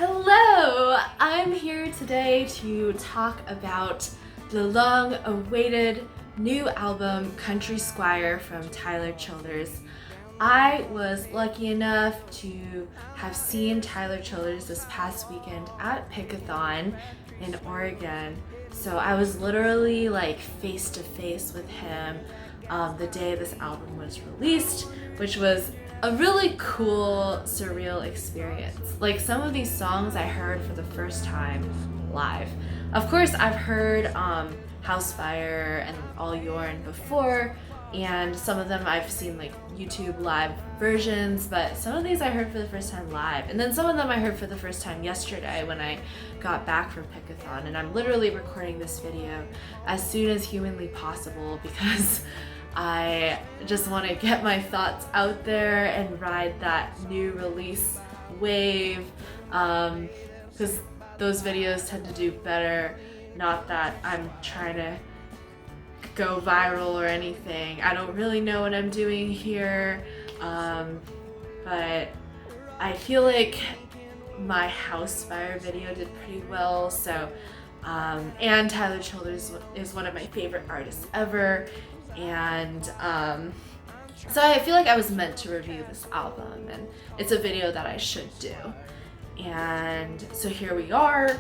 Hello! I'm here today to talk about the long-awaited new album, Country Squire from Tyler Childers. I was lucky enough to have seen Tyler Childers this past weekend at Pickathon in Oregon. So I was literally like face to face with him the day this album was released, which was a really cool, surreal experience. Like some of these songs I heard for the first time live. Of course, I've heard House Fire and All Yourn before, and some of them I've seen like YouTube live versions, but some of these I heard for the first time live. And then some of them I heard for the first time yesterday when I got back from Pickathon, and I'm literally recording this video as soon as humanly possible because I just want to get my thoughts out there and ride that new release wave, because those videos tend to do better. Not that I'm trying to go viral or anything. I don't really know what I'm doing here, but I feel like my House Fire video did pretty well. So, and Tyler Childers is one of my favorite artists ever. And so I feel like I was meant to review this album, and it's a video that I should do. And so here we are.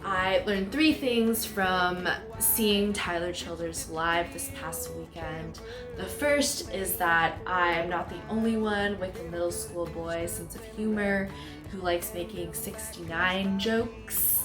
I learned 3 things from seeing Tyler Childers live this past weekend. The first is that I'm not the only one with a middle school boy sense of humor who likes making 69 jokes.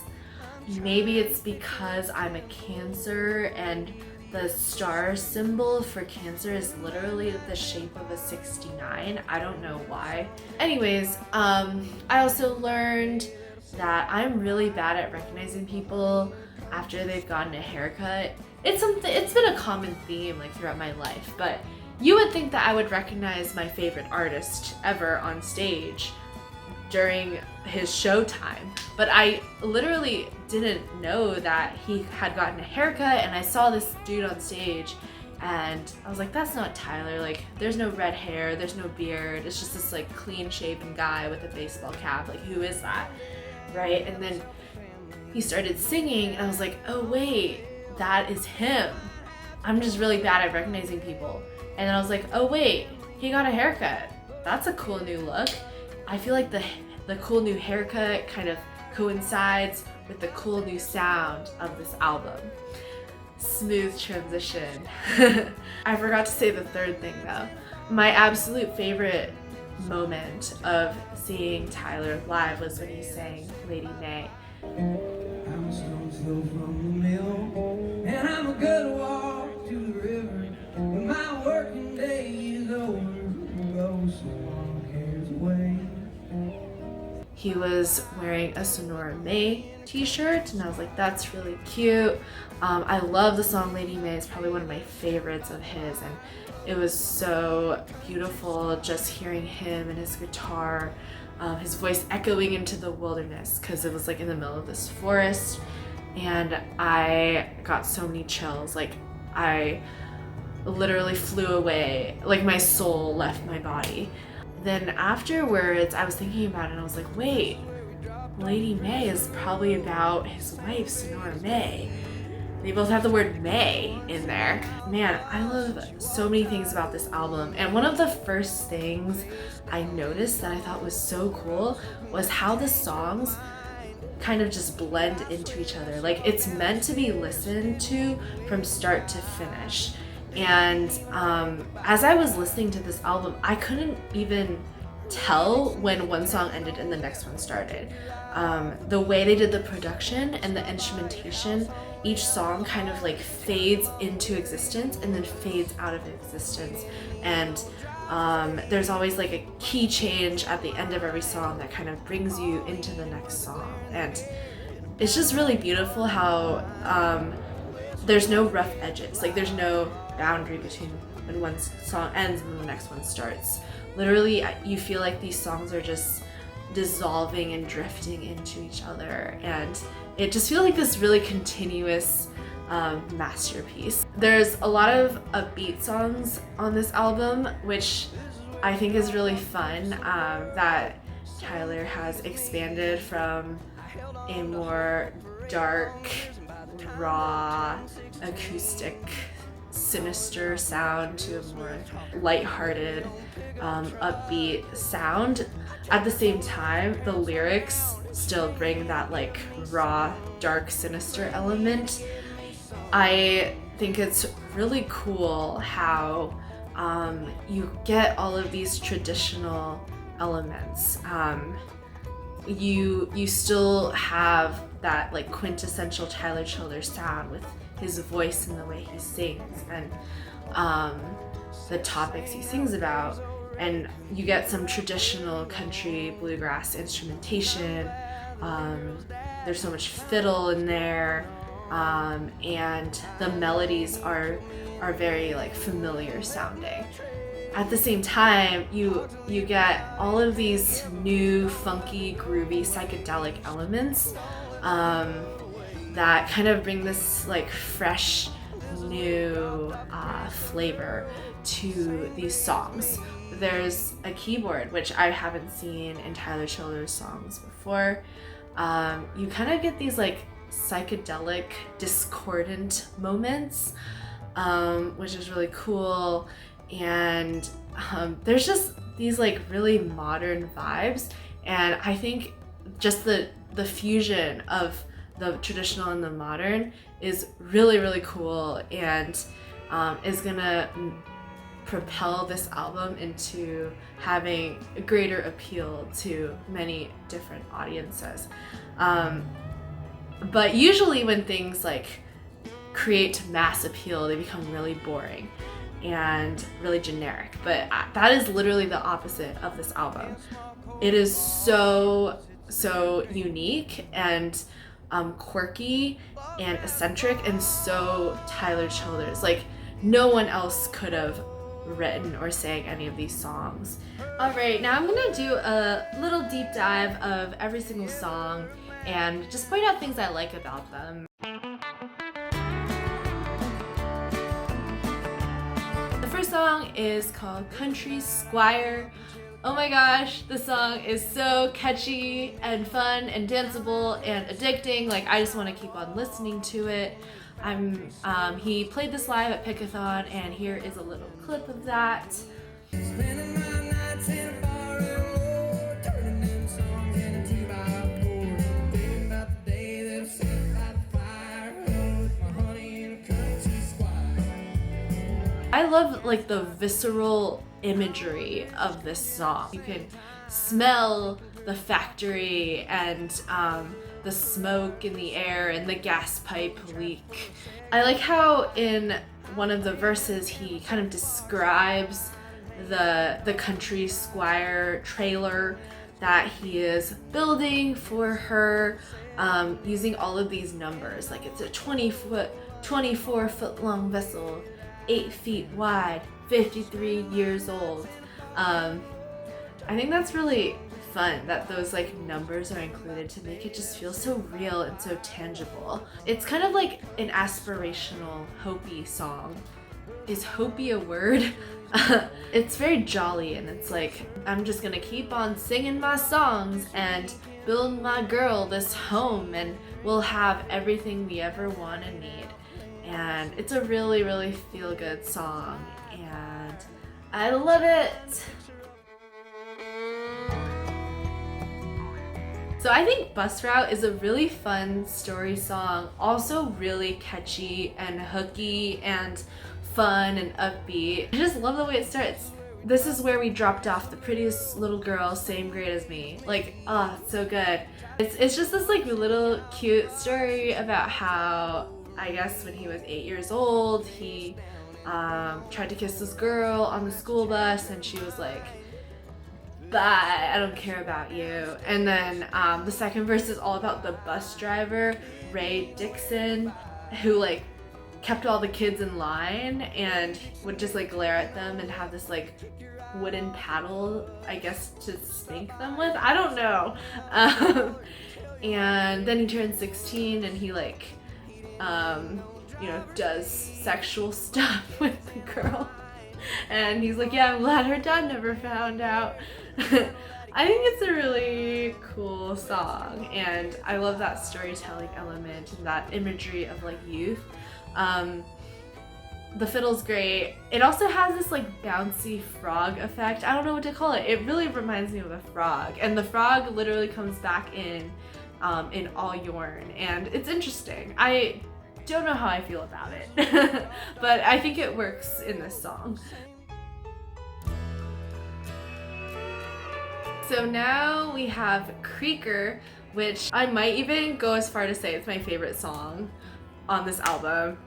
Maybe it's because I'm a Cancer and the star symbol for Cancer is literally the shape of a 69. I don't know why. Anyways, I also learned that I'm really bad at recognizing people after they've gotten a haircut. It's been a common theme like throughout my life, but you would think that I would recognize my favorite artist ever on stage during his show time, but I literally didn't know that he had gotten a haircut, and I saw this dude on stage and I was like, that's not Tyler. Like, there's no red hair, there's no beard, it's just this like clean shaven guy with a baseball cap. Like, who is that, right? And then he started singing and I was like, oh wait, that is him. I'm just really bad at recognizing people. And then I was like, oh wait, he got a haircut, that's a cool new look. I feel like the cool new haircut kind of coincides with the cool new sound of this album. Smooth transition. I forgot to say the third thing though. My absolute favorite moment of seeing Tyler live was when he sang Lady May. I'm a stone's throw from the mill, and I'm a good walk to the river. When my working day is over, go so long cares away. He was wearing a Sonora May t-shirt, and I was like, that's really cute. I love the song Lady May. It's probably one of my favorites of his, and it was so beautiful just hearing him and his guitar, his voice echoing into the wilderness, because it was like in the middle of this forest, and I got so many chills. Like, I literally flew away, like my soul left my body. Then afterwards, I was thinking about it and I was like, wait, Lady May is probably about his wife, Sonora May. They both have the word May in there. Man, I love so many things about this album. And one of the first things I noticed that I thought was so cool was how the songs kind of just blend into each other. Like, it's meant to be listened to from start to finish. And as I was listening to this album, I couldn't even tell when one song ended and the next one started. The way they did the production and the instrumentation, each song kind of like fades into existence and then fades out of existence. And there's always like a key change at the end of every song that kind of brings you into the next song. And it's just really beautiful how there's no rough edges. Like, there's no boundary between when one song ends and the next one starts. Literally, you feel like these songs are just dissolving and drifting into each other, and it just feels like this really continuous masterpiece. There's a lot of upbeat songs on this album, which I think is really fun, that Tyler has expanded from a more dark, raw, acoustic, sinister sound to a more lighthearted, upbeat sound. At the same time, the lyrics still bring that like raw, dark, sinister element. I think it's really cool how you get all of these traditional elements. You still have that like quintessential Tyler Childers sound with his voice and the way he sings and the topics he sings about, and you get some traditional country bluegrass instrumentation. There's so much fiddle in there, and the melodies are very like familiar sounding. At the same time, you get all of these new funky, groovy, psychedelic elements that kind of bring this like fresh, new flavor to these songs. There's a keyboard, which I haven't seen in Tyler Childers songs before. You kind of get these like psychedelic, discordant moments, which is really cool. And there's just these like really modern vibes, and I think just the fusion of the traditional and the modern is really, really cool, and is gonna propel this album into having a greater appeal to many different audiences. But usually when things like create mass appeal, they become really boring and really generic, but that is literally the opposite of this album. It is so unique and quirky and eccentric and so Tyler Childers. Like no one else could have written or sang any of these songs. Alright, now I'm gonna do a little deep dive of every single song and just point out things I like about them. The first song is called Country Squire. Oh my gosh, this song is so catchy and fun and danceable and addicting. Like I just want to keep on listening to it. He played this live at Pickathon, and here is a little clip of that. Spending my nights in a bar and roar, turning them songs into tea-by-four, thinking about the day that I sat by the fire, with my honey in a country squire. I love like the visceral imagery of this song. You can smell the factory and the smoke in the air and the gas pipe leak. I like how in one of the verses he kind of describes the country squire trailer that he is building for her, using all of these numbers. Like it's a 24 foot long vessel, 8 feet wide, 53 years old. I think that's really fun that those like numbers are included to make it just feel so real and so tangible. It's kind of like an aspirational Hopi song. Is Hopi a word? It's very jolly, and it's like, I'm just gonna keep on singing my songs and build my girl this home, and we'll have everything we ever want and need. And it's a really, really feel-good song, and I love it. So I think Bus Route is a really fun story song, also really catchy and hooky and fun and upbeat. I just love the way it starts. This is where we dropped off the prettiest little girl, same grade as me. Like, oh, it's so good. It's just this like little cute story about how, I guess when he was 8 years old, he tried to kiss this girl on the school bus, and she was like, bye, I don't care about you. And then the second verse is all about the bus driver, Ray Dixon, who like kept all the kids in line and would just like glare at them and have this like wooden paddle, I guess, to spank them with. I don't know. And then he turned 16 and he like, does sexual stuff with the girl. And he's like, yeah, I'm glad her dad never found out. I think it's a really cool song, and I love that storytelling element and that imagery of like youth. The fiddle's great. It also has this like bouncy frog effect. I don't know what to call it. It really reminds me of a frog, and the frog literally comes back in All Yorn, and it's interesting. I don't know how I feel about it, but I think it works in this song. So now we have Creaker, which I might even go as far to say it's my favorite song on this album.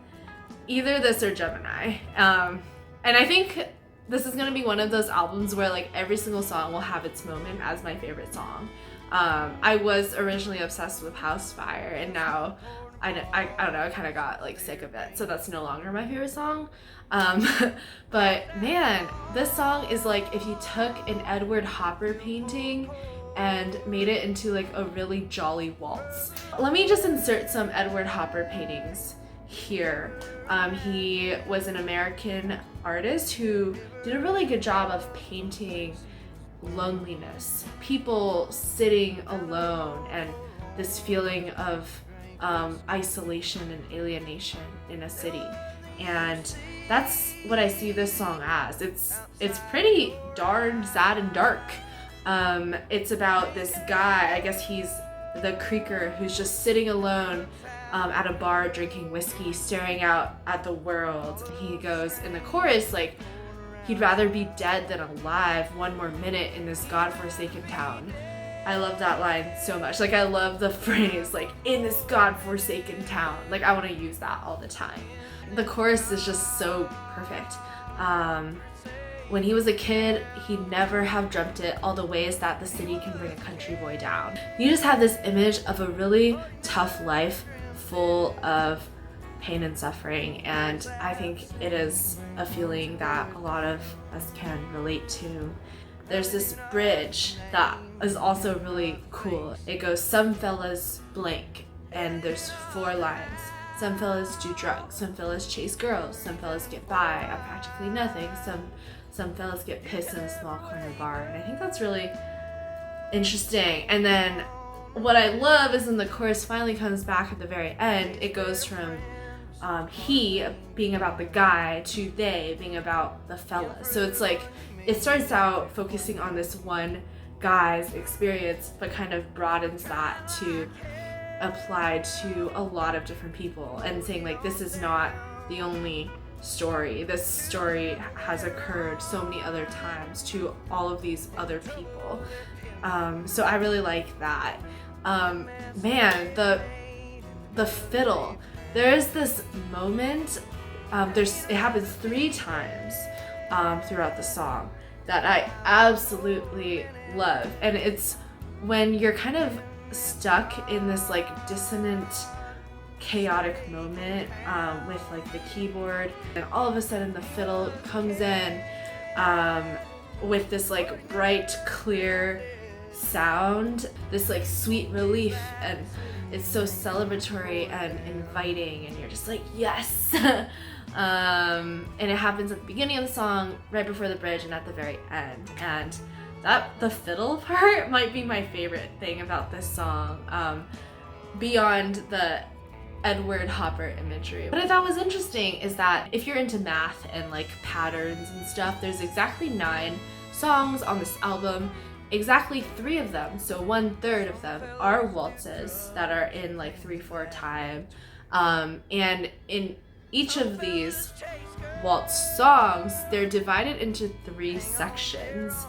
Either this or Gemini. And I think this is gonna be one of those albums where like every single song will have its moment as my favorite song. I was originally obsessed with Squire, and now I don't know, I kind of got like sick of it, so that's no longer my favorite song. But man, this song is like if you took an Edward Hopper painting and made it into like a really jolly waltz. Let me just insert some Edward Hopper paintings here. He was an American artist who did a really good job of painting loneliness, people sitting alone, and this feeling of isolation and alienation in a city. And that's what I see this song as. It's pretty darn sad and dark. It's about this guy, I guess he's the creaker, who's just sitting alone at a bar drinking whiskey, staring out at the world. He goes in the chorus like he'd rather be dead than alive one more minute in this godforsaken town. I love that line so much. Like I love the phrase like in this godforsaken town. Like I want to use that all the time. The chorus is just so perfect. When he was a kid, he'd never have dreamt it, all the ways that the city can bring a country boy down. You just have this image of a really tough life full of pain and suffering, and I think it is a feeling that a lot of us can relate to. There's this bridge that is also really cool. It goes, some fellas blank, and there's 4 lines. Some fellas do drugs, some fellas chase girls, some fellas get by at practically nothing, some fellas get pissed in a small corner bar. And I think that's really interesting. And then what I love is when the chorus finally comes back at the very end, it goes from he being about the guy to they being about the fella. So it's like, it starts out focusing on this one guy's experience, but kind of broadens that to apply to a lot of different people, and saying like, this is not the only story. This story has occurred so many other times to all of these other people. So I really like that. Man, the fiddle. There's this moment, it happens 3 times throughout the song that I absolutely love. And it's when you're kind of stuck in this like dissonant, chaotic moment with like the keyboard, and all of a sudden the fiddle comes in with this like bright, clear sound, this like sweet relief, and it's so celebratory and inviting, and you're just like, yes. And it happens at the beginning of the song, right before the bridge, and at the very end. And the fiddle part might be my favorite thing about this song, beyond the Edward Hopper imagery. What I thought was interesting is that if you're into math and like patterns and stuff, there's exactly 9 songs on this album. Exactly 3 of them, so 1/3 of them, are waltzes that are in like 3/4 time. And in each of these waltz songs, they're divided into 3 sections.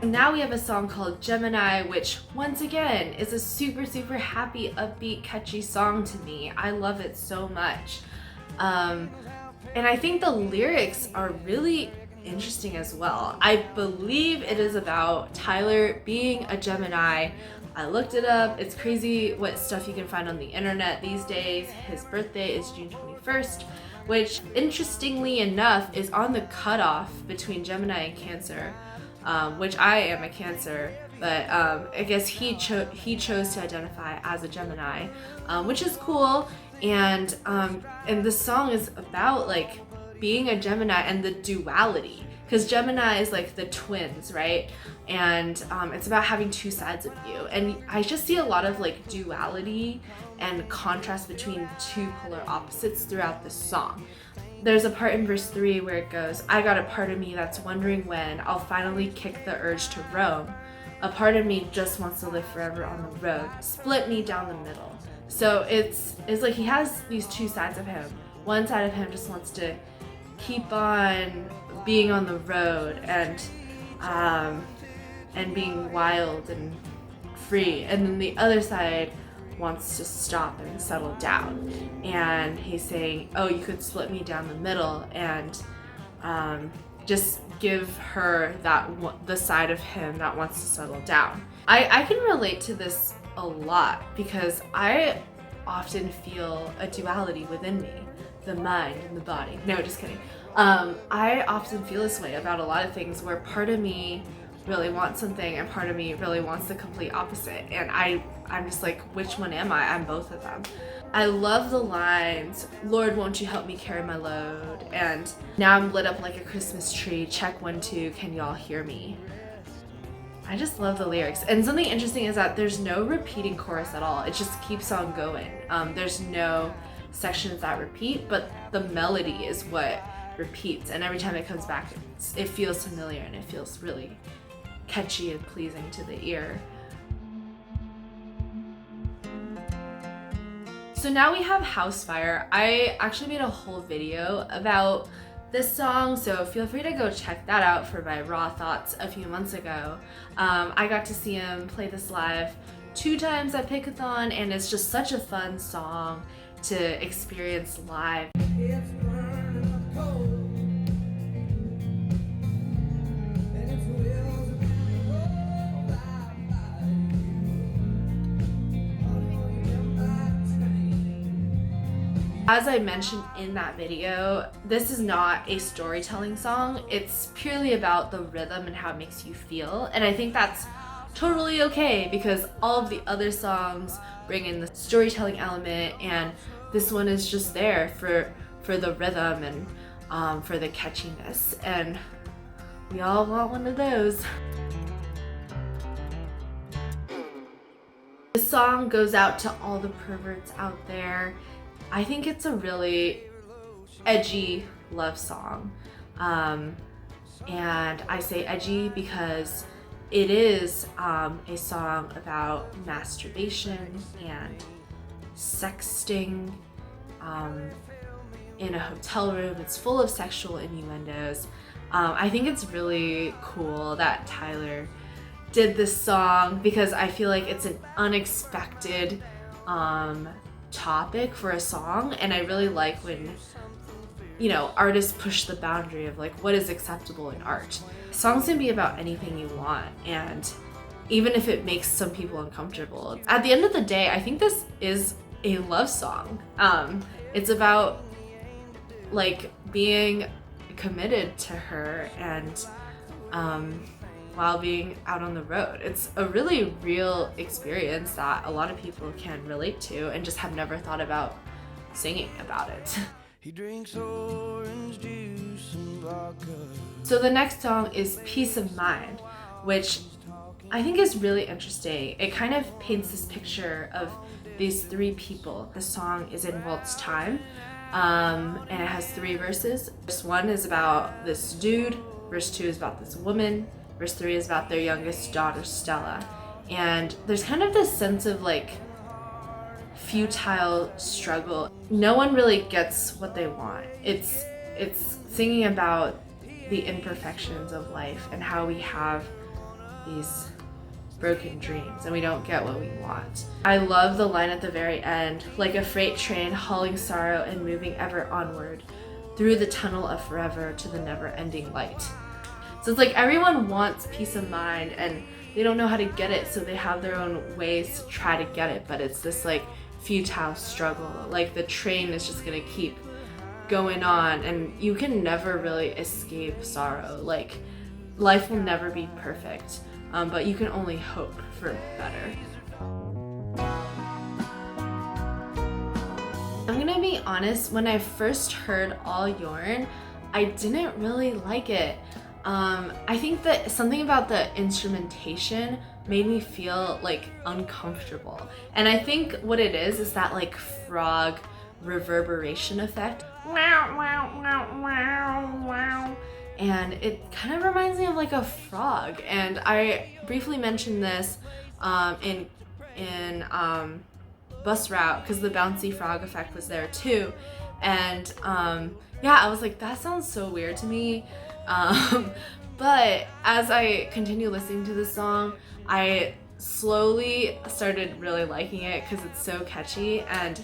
Now we have a song called Gemini, which once again is a super, super happy, upbeat, catchy song to me. I love it so much. And I think the lyrics are really interesting as well. I believe it is about Tyler being a Gemini. I looked it up. It's crazy what stuff you can find on the internet these days. His birthday is June 21st, which interestingly enough is on the cutoff between Gemini and Cancer, which I am a Cancer, but I guess he chose to identify as a Gemini, which is cool. And this song is about like being a Gemini and the duality, because Gemini is like the twins, right? And it's about having two sides of you, and I just see a lot of like duality and contrast between two polar opposites throughout this song. There's a part in verse 3 where it goes, I got a part of me that's wondering when I'll finally kick the urge to roam. A part of me just wants to live forever on the road. Split me down the middle. So it's like he has these two sides of him. One side of him just wants to keep on being on the road and being wild and free. And then the other side wants to stop and settle down. And he's saying, oh, you could split me down the middle and just give her the side of him that wants to settle down. I can relate to this a lot because I often feel a duality within me, the mind and the body. No, just kidding. I often feel this way about a lot of things where part of me really wants something and part of me really wants the complete opposite, and I'm just like, which one am I? I'm both of them. I love the lines, Lord, won't you help me carry my load, and now I'm lit up like a Christmas tree, check 1 2, can y'all hear me? I just love the lyrics. And something interesting is that there's no repeating chorus at all. It just keeps on going. There's no sections that repeat, but the melody is what repeats, and every time it comes back it feels familiar and it feels really catchy and pleasing to the ear. So now we have House Fire. I actually made a whole video about this song, so feel free to go check that out for my raw thoughts a few months ago. I got to see him play this live 2 times at Pickathon, and it's just such a fun song to experience live. It's burning cold. And it's wheels of As I mentioned in that video, this is not a storytelling song. It's purely about the rhythm and how it makes you feel. And I think that's totally okay because all of the other songs bring in the storytelling element, and this one is just there for the rhythm and for the catchiness. And we all want one of those. This song goes out to all the perverts out there. I think it's a really edgy love song. And I say edgy because it is a song about masturbation and sexting in a hotel room. It's full of sexual innuendos. I think it's really cool that Tyler did this song because I feel like it's an unexpected topic for a song, and I really like when, you know, artists push the boundary of like what is acceptable in art. Songs can be about anything you want, and even if it makes some people uncomfortable, at the end of the day, I think this is a love song. It's about like being committed to her and while being out on the road. It's a really real experience that a lot of people can relate to and just have never thought about singing about it. He drinks orange juice and vodka. So the next song is Peace of Mind, which I think is really interesting. It kind of paints this picture of these 3 people. The song is in waltz time, and it has 3 verses. Verse 1 is about this dude, verse 2 is about this woman, verse 3 is about their youngest daughter, Stella. And there's kind of this sense of like futile struggle. No one really gets what they want. It's singing about the imperfections of life and how we have these broken dreams and we don't get what we want. I love the line at the very end, like a freight train hauling sorrow and moving ever onward through the tunnel of forever to the never-ending light. So it's like everyone wants peace of mind and they don't know how to get it, so they have their own ways to try to get it, but it's this like futile struggle. Like the train is just gonna keep going on and you can never really escape sorrow. Like life will never be perfect, but you can only hope for better. I'm gonna be honest, when I first heard All Yourn, I didn't really like it. I think that something about the instrumentation made me feel like uncomfortable. And I think what it is that like frog reverberation effect. Wow, wow, wow, wow, wow. And it kind of reminds me of like a frog. And I briefly mentioned this in Bus Route because the bouncy frog effect was there too. And yeah, I was like, that sounds so weird to me. But as I continue listening to the song, I slowly started really liking it because it's so catchy, and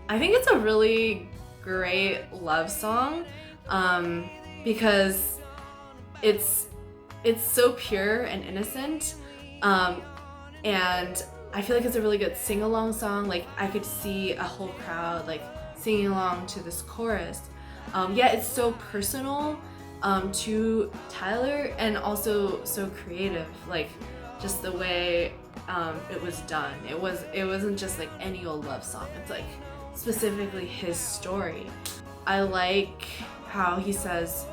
I think it's a really great love song because it's so pure and innocent, and I feel like it's a really good sing-along song. Like I could see a whole crowd like singing along to this chorus. Yeah, it's so personal to Tyler and also so creative. Like just the way it was done. It wasn't just like any old love song. It's like specifically his story. I like how he says,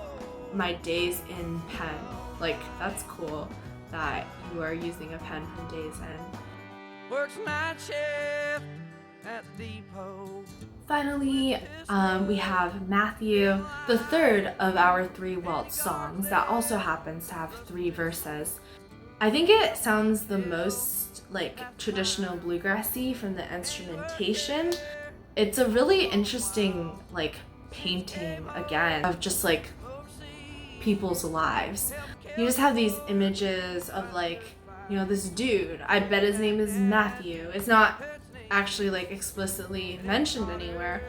"My days in pen." Like that's cool that you are using a pen from Days End. Works night shift at the depot. Finally, we have Matthew, the third of our 3 waltz songs that also happens to have 3 verses. I think it sounds the most like traditional bluegrassy from the instrumentation. It's a really interesting like painting again of just like people's lives. You just have these images of like, you know, this dude. I bet his name is Matthew. It's not actually like explicitly mentioned anywhere,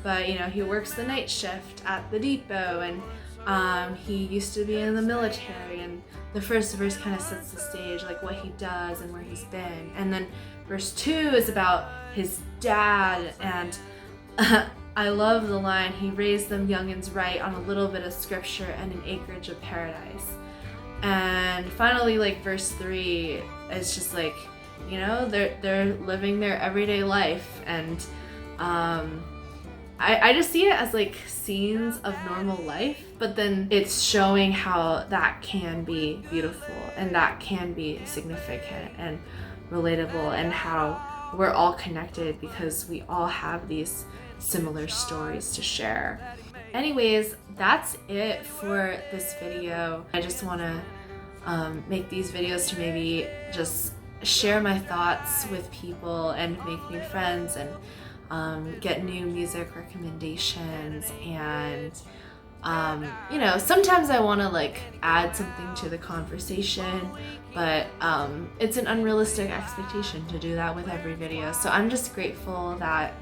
but you know, he works the night shift at the depot, and he used to be in the military, and the first verse kind of sets the stage, like what he does and where he's been, and then verse 2 is about his dad, and I love the line, "He raised them youngins right on a little bit of scripture and an acreage of paradise." And finally, like verse 3 is just like, you know, they're living their everyday life, and I just see it as like scenes of normal life, but then it's showing how that can be beautiful and that can be significant and relatable, and how we're all connected because we all have these similar stories to share. Anyways, that's it for this video. I just want to make these videos to maybe just share my thoughts with people and make new friends, and get new music recommendations, and you know, sometimes I want to like add something to the conversation, but it's an unrealistic expectation to do that with every video. So I'm just grateful that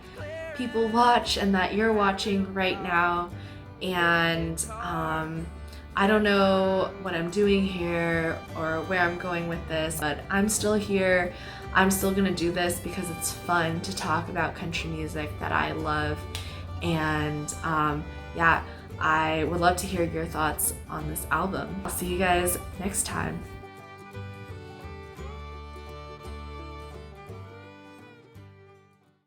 people watch and that you're watching right now, and I don't know what I'm doing here or where I'm going with this, but I'm still here. I'm still gonna do this because it's fun to talk about country music that I love, and yeah, I would love to hear your thoughts on this album. I'll see you guys next time.